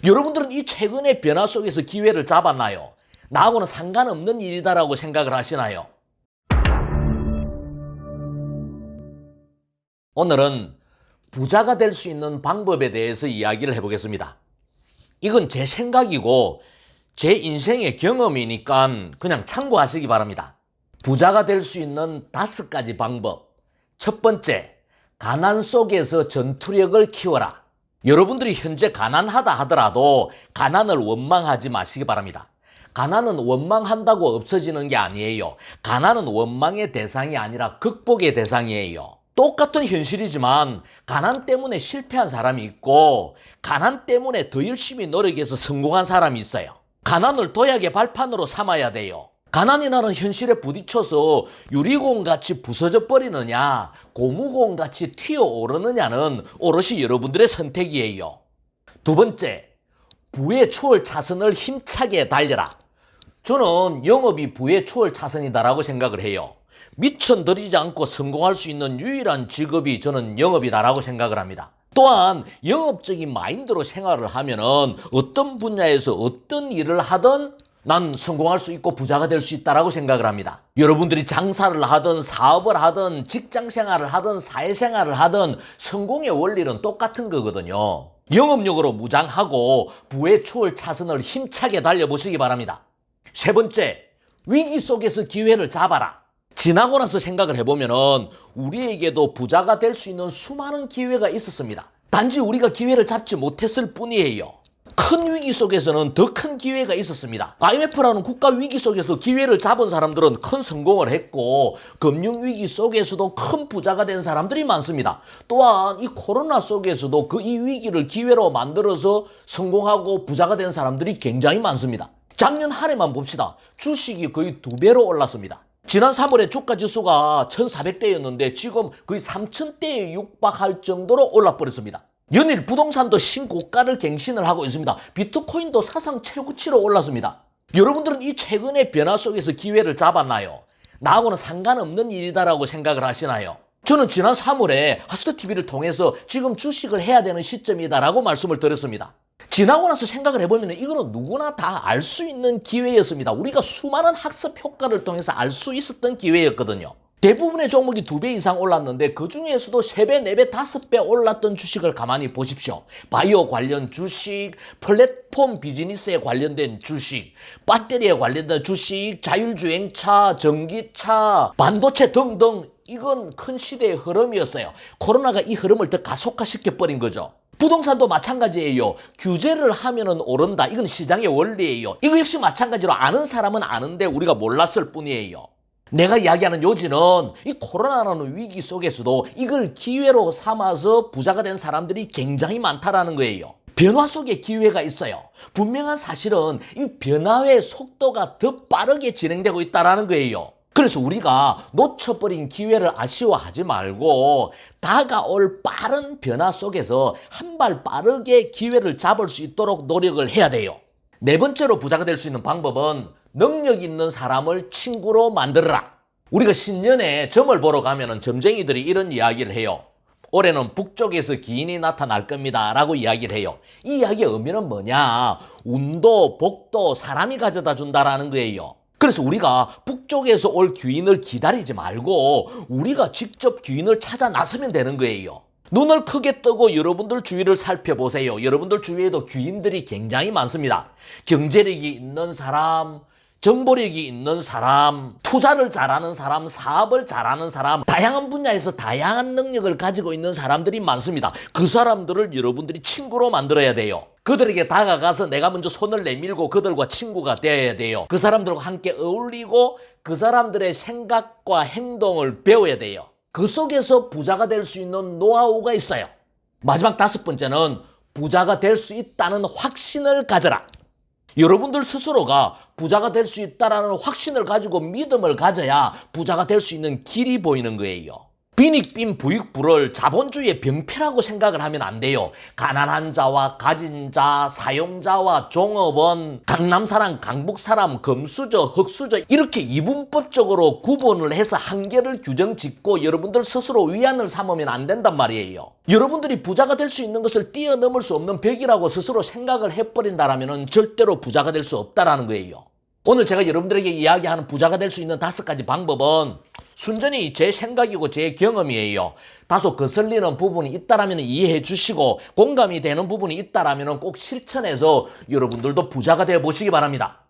여러분들은 이 최근의 변화 속에서 기회를 잡았나요? 나하고는 상관없는 일이다라고 생각을 하시나요? 오늘은 부자가 될 수 있는 방법에 대해서 이야기를 해보겠습니다. 이건 제 생각이고 제 인생의 경험이니까 그냥 참고하시기 바랍니다. 부자가 될 수 있는 5가지 방법. 첫 번째, 가난 속에서 전투력을 키워라. 여러분들이 현재 가난하다 하더라도 가난을 원망하지 마시기 바랍니다. 가난은 원망한다고 없어지는 게 아니에요. 가난은 원망의 대상이 아니라 극복의 대상이에요. 똑같은 현실이지만 가난 때문에 실패한 사람이 있고 가난 때문에 더 열심히 노력해서 성공한 사람이 있어요. 가난을 도약의 발판으로 삼아야 돼요. 가난이라는 현실에 부딪혀서 유리공같이 부서져 버리느냐 고무공같이 튀어오르느냐는 오롯이 여러분들의 선택이에요. 두 번째, 부의 초월 차선을 힘차게 달려라. 저는 영업이 부의 초월 차선이다라고 생각을 해요. 미천들이지 않고 성공할 수 있는 유일한 직업이 저는 영업이다라고 생각을 합니다. 또한 영업적인 마인드로 생활을 하면은 어떤 분야에서 어떤 일을 하든 난 성공할 수 있고 부자가 될 수 있다라고 생각을 합니다. 여러분들이 장사를 하든 사업을 하든 직장 생활을 하든 사회생활을 하든 성공의 원리는 똑같은 거거든요. 영업력으로 무장하고 부의 초월 차선을 힘차게 달려보시기 바랍니다. 세 번째, 위기 속에서 기회를 잡아라. 지나고 나서 생각을 해보면은 우리에게도 부자가 될 수 있는 수많은 기회가 있었습니다. 단지 우리가 기회를 잡지 못했을 뿐이에요. 큰 위기 속에서는 더 큰 기회가 있었습니다. IMF라는 국가 위기 속에서도 기회를 잡은 사람들은 큰 성공을 했고 금융위기 속에서도 큰 부자가 된 사람들이 많습니다. 또한 이 코로나 속에서도 이 위기를 기회로 만들어서 성공하고 부자가 된 사람들이 굉장히 많습니다. 작년 한 해만 봅시다. 주식이 거의 2배로 올랐습니다. 지난 3월에 주가지수가 1400대였는데 지금 거의 3000대에 육박할 정도로 올라버렸습니다. 연일 부동산도 신고가를 갱신을 하고 있습니다. 비트코인도 사상 최고치로 올랐습니다. 여러분들은 이 최근의 변화 속에서 기회를 잡았나요? 나하고는 상관없는 일이다라고 생각을 하시나요? 저는 지난 3월에 하스터TV를 통해서 지금 주식을 해야 되는 시점이다라고 말씀을 드렸습니다. 지나고 나서 생각을 해보면 이거는 누구나 다 알 수 있는 기회였습니다. 우리가 수많은 학습 효과를 통해서 알 수 있었던 기회였거든요. 대부분의 종목이 2배 이상 올랐는데 그 중에서도 3배, 4배, 5배 올랐던 주식을 가만히 보십시오. 바이오 관련 주식, 플랫폼 비즈니스에 관련된 주식, 배터리에 관련된 주식, 자율주행차, 전기차, 반도체 등등 이건 큰 시대의 흐름이었어요. 코로나가 이 흐름을 더 가속화시켜버린 거죠. 부동산도 마찬가지예요. 규제를 하면은 오른다. 이건 시장의 원리예요. 이거 역시 마찬가지로 아는 사람은 아는데 우리가 몰랐을 뿐이에요. 내가 이야기하는 요지는 이 코로나라는 위기 속에서도 이걸 기회로 삼아서 부자가 된 사람들이 굉장히 많다라는 거예요. 변화 속에 기회가 있어요. 분명한 사실은 이 변화의 속도가 더 빠르게 진행되고 있다는 거예요. 그래서 우리가 놓쳐버린 기회를 아쉬워하지 말고 다가올 빠른 변화 속에서 한 발 빠르게 기회를 잡을 수 있도록 노력을 해야 돼요. 네 번째로 부자가 될 수 있는 방법은 능력 있는 사람을 친구로 만들어라. 우리가 신년에 점을 보러 가면은 점쟁이들이 이런 이야기를 해요. 올해는 북쪽에서 기인이 나타날 겁니다 라고 이야기를 해요. 이 이야기의 의미는 뭐냐? 운도 복도 사람이 가져다 준다라는 거예요. 그래서 우리가 북쪽에서 올 귀인을 기다리지 말고 우리가 직접 귀인을 찾아 나서면 되는 거예요. 눈을 크게 뜨고 여러분들 주위를 살펴보세요. 여러분들 주위에도 귀인들이 굉장히 많습니다. 경제력이 있는 사람, 정보력이 있는 사람, 투자를 잘하는 사람, 사업을 잘하는 사람, 다양한 분야에서 다양한 능력을 가지고 있는 사람들이 많습니다. 그 사람들을 여러분들이 친구로 만들어야 돼요. 그들에게 다가가서 내가 먼저 손을 내밀고 그들과 친구가 되어야 돼요. 그 사람들과 함께 어울리고 그 사람들의 생각과 행동을 배워야 돼요. 그 속에서 부자가 될 수 있는 노하우가 있어요. 마지막 5번째는 부자가 될 수 있다는 확신을 가져라. 여러분들 스스로가 부자가 될 수 있다는 확신을 가지고 믿음을 가져야 부자가 될 수 있는 길이 보이는 거예요. 빈익빈 부익부를 자본주의의 병폐라고 생각을 하면 안 돼요. 가난한 자와 가진 자, 사용자와 종업원, 강남사람, 강북사람, 금수저, 흑수저 이렇게 이분법적으로 구분을 해서 한계를 규정 짓고 여러분들 스스로 위안을 삼으면 안 된단 말이에요. 여러분들이 부자가 될 수 있는 것을 뛰어넘을 수 없는 벽이라고 스스로 생각을 해버린다면 절대로 부자가 될 수 없다라는 거예요. 오늘 제가 여러분들에게 이야기하는 부자가 될 수 있는 5가지 방법은 순전히 제 생각이고 제 경험이에요. 다소 거슬리는 부분이 있다라면 이해해 주시고 공감이 되는 부분이 있다라면 꼭 실천해서 여러분들도 부자가 되어 보시기 바랍니다.